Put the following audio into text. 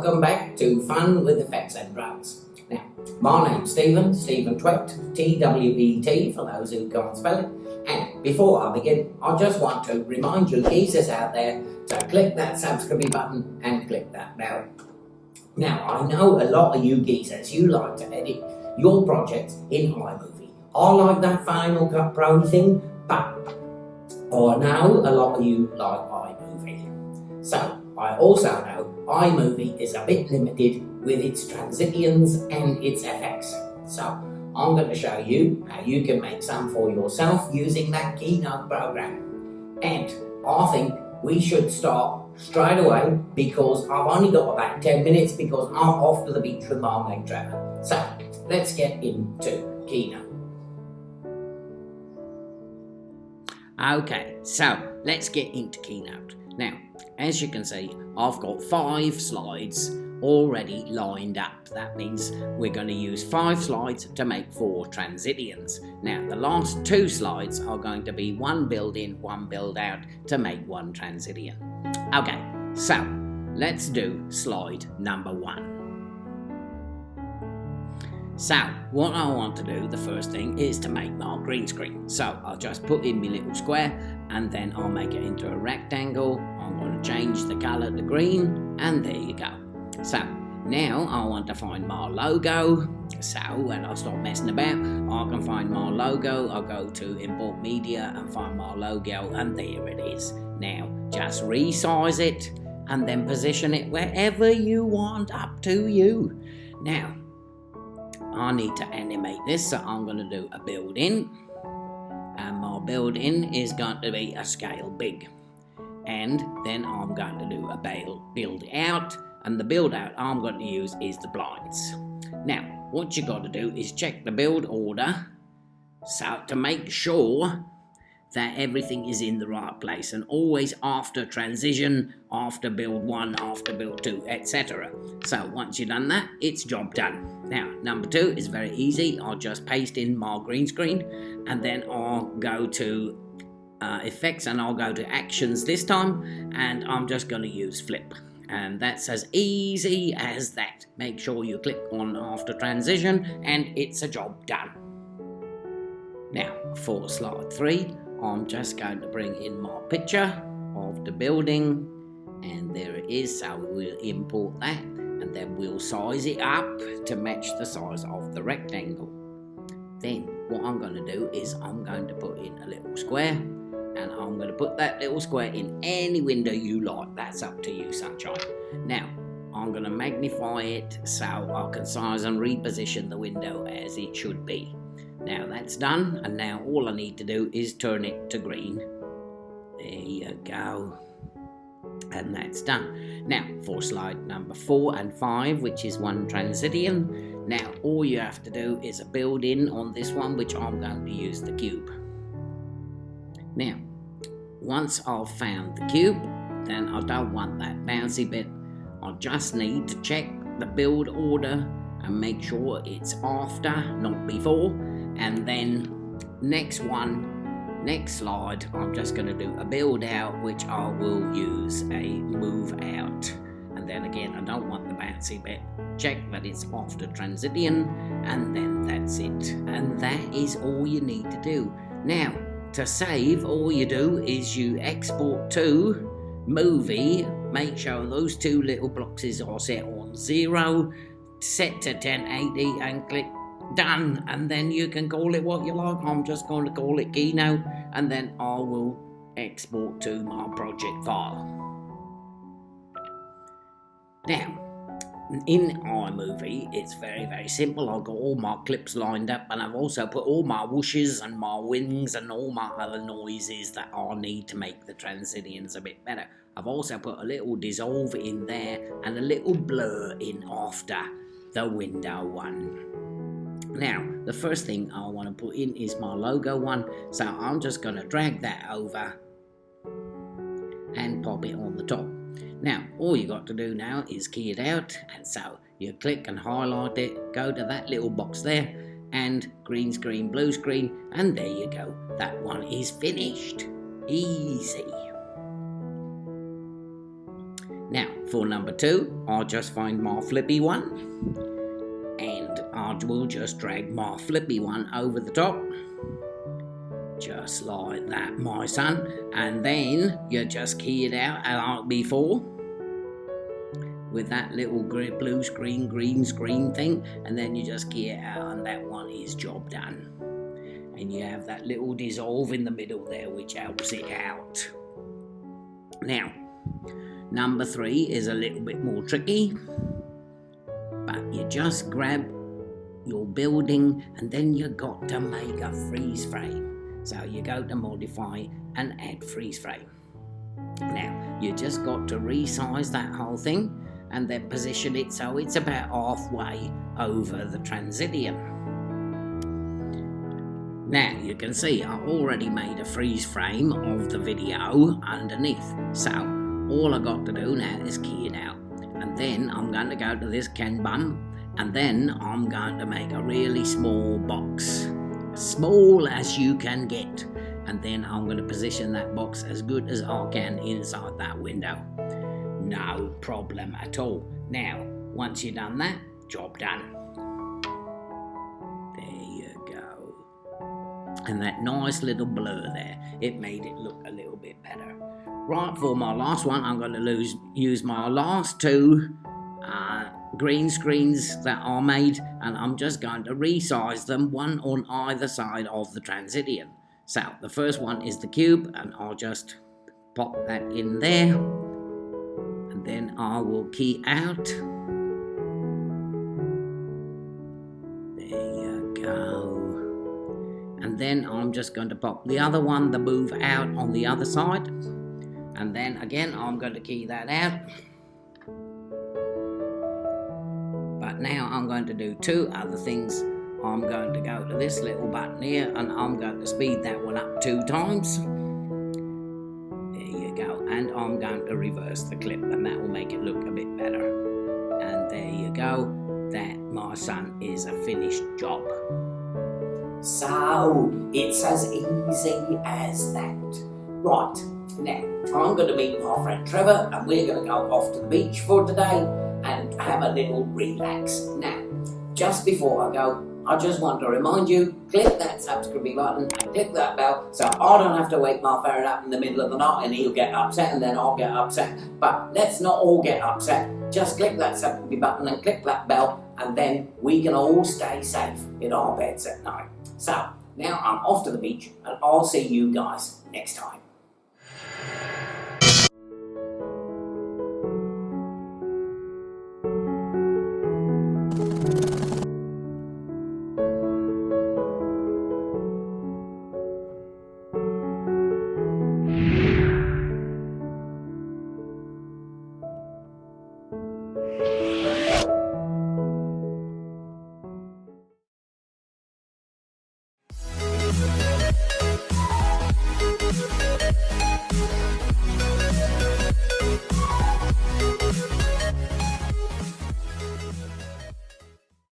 welcome back to Fun with Effects and Drums. Now, my name's Stephen Twet, T-W-E-T for those who can't spell it. And before I begin, I just want to remind you geezers out there to click that subscribe button and click that bell. Now, I know a lot of you geezers, you like to edit your projects in iMovie. I like that Final Cut Pro thing, but I know a lot of you like iMovie. So, I also know iMovie is a bit limited with its transitions and its effects. So, I'm going to show you how you can make some for yourself using that Keynote program. And I think we should start straight away because I've only got about 10 minutes because I'm off to the beach with my mate Trevor. So, let's get into Keynote. Okay, so let's get into Keynote. Now, as you can see, I've got 5 slides already lined up. That means we're going to use 5 slides to make 4 transitions. Now, the last 2 slides are going to be 1 build in, 1 build out to make 1 transition. Okay, so let's do slide number 1. So, what I want to do, the first thing, is to make my green screen. So, I'll just put in my little square and then I'll make it into a rectangle. I'm going to change the colour to green and there you go. So, now I want to find my logo. So, when I start messing about, I can find my logo. I'll go to import media and find my logo and there it is. Now, just resize it and then position it wherever you want, up to you. Now, I need to animate this, so I'm going to do a build in, and my build in is going to be a scale big, and then I'm going to do a build out, and the build out I'm going to use is the blinds. Now, what you got to do is check the build order, so to make sure that everything is in the right place, and always after transition, after build 1, after build 2, etc. So once you've done that, it's job done. Now, number 2 is very easy. I'll just paste in my green screen and then I'll go to effects and I'll go to actions this time, and I'm just going to use flip. And that's as easy as that. Make sure you click on after transition and it's a job done. Now, for slide 3, I'm just going to bring in my picture of the building, and there it is, so we'll import that and then we'll size it up to match the size of the rectangle. Then what I'm going to do is I'm going to put in a little square, and I'm going to put that little square in any window you like. That's up to you, sunshine. Now I'm going to magnify it so I can size and reposition the window as it should be. Now that's done, and now all I need to do is turn it to green. There you go. And that's done. Now for slide number 4 and 5, which is 1 transition. Now all you have to do is a build in on this one, which I'm going to use the cube. Now, once I've found the cube, then I don't want that bouncy bit. I just need to check the build order and make sure it's after, not before. And then next slide, I'm just going to do a build out, which I will use a move out. And then again, I don't want the bouncy bit. Check that it's after transition, and then that's it. And that is all you need to do. Now, to save, all you do is you export to movie, make sure those 2 little boxes are set on 0, set to 1080 and click done, and then you can call it what you like. I'm just going to call it Keynote, and then I will export to my project file. Now, in iMovie, it's very, very simple. I've got all my clips lined up, and I've also put all my whooshes and my wings and all my other noises that I need to make the transitions a bit better. I've also put a little dissolve in there and a little blur in after the window one. Now, the first thing I want to put in is my logo one, so I'm just going to drag that over and pop it on the top. Now, all you got to do now is key it out, and so you click and highlight it, go to that little box there, and green screen, blue screen, and there you go. That one is finished. Easy. Now, for number 2, I'll just find my flippy one, and I will just drag my flippy one over the top, just like that, my son, and then you just key it out like before with that little blue screen, green screen thing, and then you just key it out, and that one is job done. And you have that little dissolve in the middle there, which helps it out. Now, number 3 is a little bit more tricky, but you just grab your building and then you got to make a freeze frame. So you go to modify and add freeze frame. Now, you just got to resize that whole thing and then position it so it's about halfway over the transition. Now you can see I already made a freeze frame of the video underneath, so all I got to do now is key it out, and then I'm going to go to this Kanban, and then I'm going to make a really small box, as small as you can get, and then I'm going to position that box as good as I can inside that window. No problem at all. Now once you've done that, job done. And that nice little blur there, it made it look a little bit better. Right, for my last one, I'm going to use my last 2 green screens that I made, and I'm just going to resize them, one on either side of the transition. So the first one is the cube, and I'll just pop that in there, and then I will key out. There you go. And then I'm just going to pop the other one, the move out on the other side. And then again, I'm going to key that out. But now I'm going to do 2 other things. I'm going to go to this little button here and I'm going to speed that one up 2 times. There you go. And I'm going to reverse the clip, and that will make it look a bit better. And there you go. That, my son, is a finished job. So, it's as easy as that. Right, now, I'm going to meet my friend Trevor, and we're going to go off to the beach for today and have a little relax. Now, just before I go, I just want to remind you, click that subscribe button and click that bell so I don't have to wake my ferret up in the middle of the night and he'll get upset and then I'll get upset. But let's not all get upset. Just click that subscribe button and click that bell, and then we can all stay safe in our beds at night. So, now I'm off to the beach, and I'll see you guys next time.